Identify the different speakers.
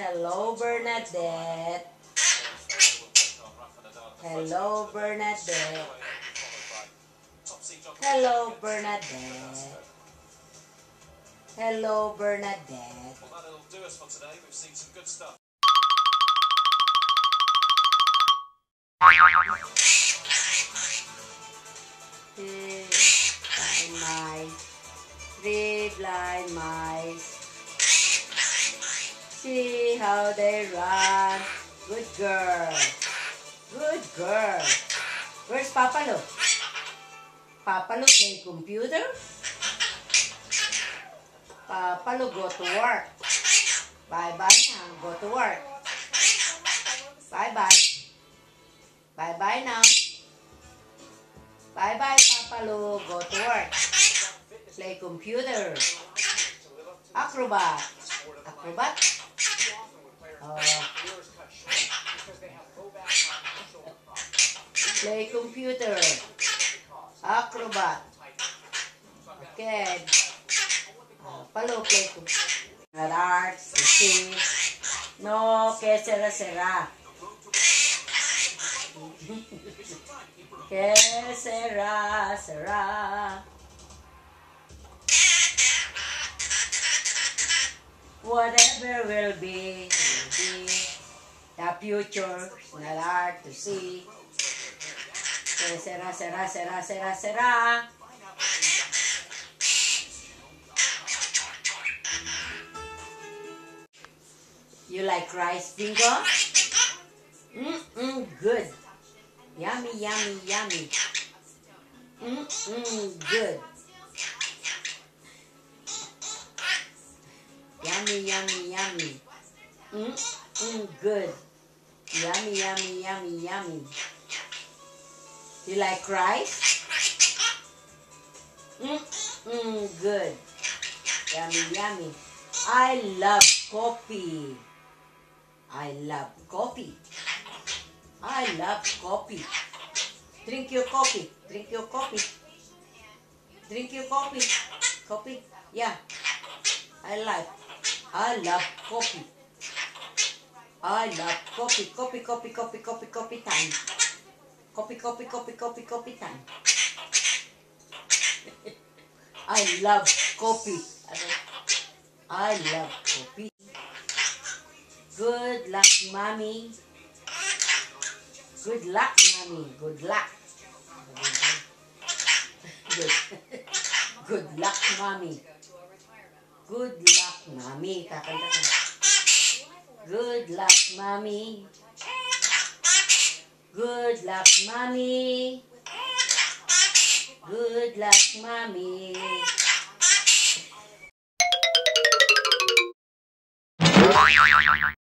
Speaker 1: Hello, Bernadette. Hello, Bernadette. Hello, Bernadette. Hello, Bernadette.
Speaker 2: Well, that'll do us for today. We've seen some good stuff.
Speaker 1: Three blind mice. See how they run. Good girl. Good girl. Where's Papa Lu? Papa Lu play computer? Papa Lu go to work. Bye-bye now. Go to work. Bye-bye. Bye-bye now. Bye-bye, Papa Lu. Go to work. Play computer. Acrobat. Acrobat? Play computer. Acrobat. Okay. Palo play computer. Arts. See. No, que será. Que será. Whatever will be the future is not hard to see. Que será. You like rice, Bingo? Good. Yummy. Good. Yummy. Good. Yummy. You like rice? Good. Yummy. I love coffee. Drink your coffee. Coffee. Yeah. I love coffee. Coffee time. Coffee time. I love coffee. Good luck, mommy. Good luck. Good luck, mommy. Kakanta ka. Good luck, mommy. Good luck, mommy.